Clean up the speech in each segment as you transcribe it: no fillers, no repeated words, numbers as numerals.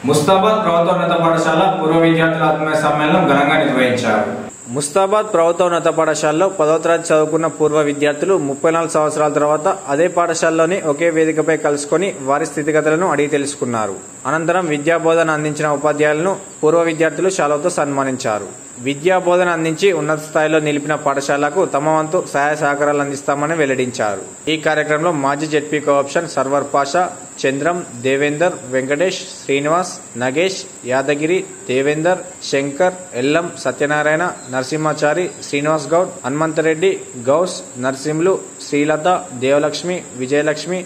ముస్తాబాద్ ప్రభుత్వోన్నత పాఠశాల పూర్వ విద్యార్థుల ఆత్మీయ సమ్మేళనం ఘనంగా నిర్వహించారు. ముస్తాబాద్ ప్రభుత్వోన్నత పాఠశాలలో 10వ తరగతి చదువుకున్న పూర్వ విద్యార్థులు 34 సంవత్సరాల తర్వాత అదే పాఠశాలలోని ఒకే వేదికపై కలుసుకొని వారి స్థితిగతులను అడిగి తెలుసుకున్నారు. అనంతరం విద్యాబోధన అందించిన ఉపాధ్యాయులను పూర్వ విద్యార్థులు శాలువాతో సన్మానించారు. విద్యాబోధన అందించి ఉన్నత స్థాయిలో నిలిపిన పాఠశాలకు తమ వంతు సహాయ సహకారాలు అందిస్తామని వెల్లడించారు. ఈ కార్యక్రమంలో మాజీ జెడ్పీ కోఆప్షన్ సర్వర్ పాషా, చంద్రం, దేవేందర్, వెంకటేష్, శ్రీనివాస్, నగేష్, యాదగిరి, దేవేందర్, శంకర్, ఎల్లం, సత్యనారాయణ, నరసింహాచారి, శ్రీనివాస్ గౌడ్, హనుమంతరెడ్డి, గౌస్, నరసింహులు, శ్రీలత, దేవలక్ష్మి, విజయలక్ష్మి,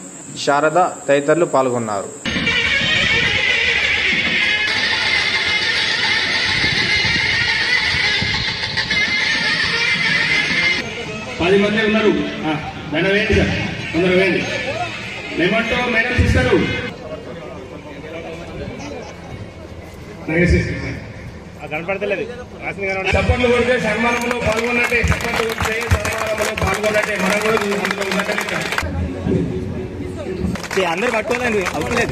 శారద తదితరులు పాల్గొన్నారు. 10 మంది ఉన్నారు. దండ వేయండి సార్, తొందరగా వేయండి. మేమంటూ మేడం ఇస్తారు. కనపడతలేదు. సపోర్ట్లు కొడితే సన్మానంలో పాల్గొన్నట్టే, సపోర్ట్లు కొడితే సన్మానంలో పాల్గొన్నట్టే. మనం కూడా అందులో ఉన్నట్టు అందరు పట్టుకోదండి, అవసరం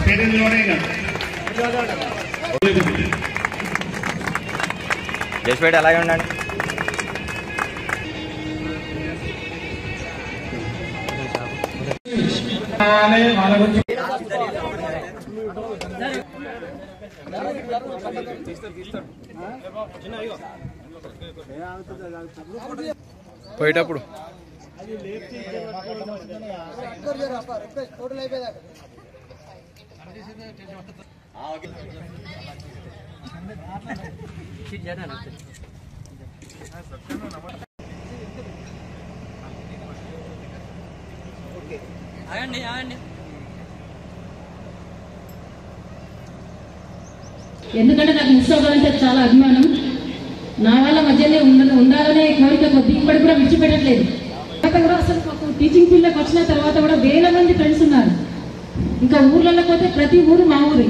స్టేడియంలోనే జస్పేట అలాగే ఉండండి. పోయేటప్పుడు ఎందుకంటే నాకు ముస్తాబాద్ అంటే చాలా అభిమానం. నా వాళ్ళ మధ్యనే ఉండాలనే కోరిక కొద్ది ఇప్పటికి కూడా విడిచిపెట్టట్లేదు. కూడా అసలు మాకు టీచింగ్ ఫీల్డ్కి వచ్చిన తర్వాత కూడా వేల మంది ఫ్రెండ్స్ ఉన్నారు. ఇంకా ఊర్లలో పోతే ప్రతి ఊరు మా ఊరే,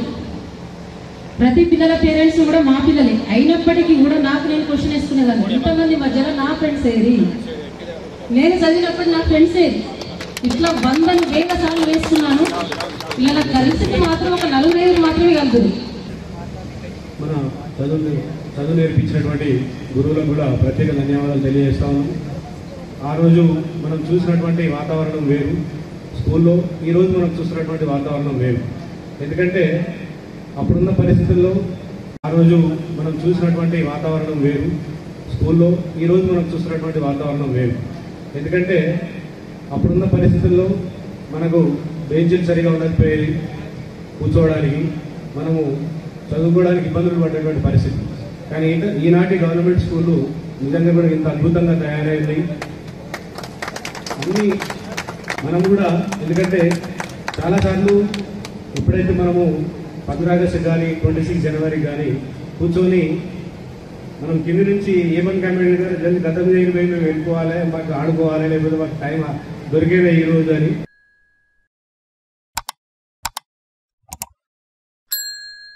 ప్రతి పిల్లల పేరెంట్స్ కూడా మా పిల్లలే. అయినప్పటికీ కూడా నాకు నేను క్వశ్చన్ వేసుకునేదాన్ని, ఇంతమంది మధ్యలో నా ఫ్రెండ్స్ ఏది, నేను చదివినప్పుడు నా ఫ్రెండ్స్ ఏది. ఇట్లా 100 వేల సార్లు వేసుకున్నాను. పిల్లల కలిసి మాత్రం ఒక 4 మాత్రమే కలుగుతుంది. మన చదువు నేర్పించినటువంటి గురువులకు కూడా ప్రత్యేక ధన్యవాదాలు తెలియజేస్తా ఉన్నాం. ఆ రోజు మనం చూసినటువంటి వాతావరణం వేరు, స్కూల్లో ఈరోజు మనం చూసినటువంటి వాతావరణం వేరు. ఎందుకంటే అప్పుడున్న పరిస్థితుల్లో ఆ రోజు మనం చూసినటువంటి వాతావరణం వేరు, స్కూల్లో ఈరోజు మనం చూసినటువంటి వాతావరణం వేరు. ఎందుకంటే అప్పుడున్న పరిస్థితుల్లో మనకు బెంచీలు సరిగా ఉండకపోయేది, కూర్చోవడానికి మనము చదువుకోవడానికి ఇబ్బందులు పడేటువంటి పరిస్థితి. కానీ ఈనాటి గవర్నమెంట్ స్కూళ్ళు నిజంగా కూడా ఇంత అద్భుతంగా తయారైనాయి అన్నీ. మనం కూడా ఎందుకంటే చాలాసార్లు ఎప్పుడైతే మనము 15 ఆగస్టు కానీ 26 జనవరి కానీ కూర్చొని మనం కింది నుంచి ఏమని కామెంట్ గతం చేయకపోయి మేము వెళ్ళిపోవాలి, మాకు ఆడుకోవాలి, లేకపోతే మాకు టైం దొరికేదే ఈరోజు అని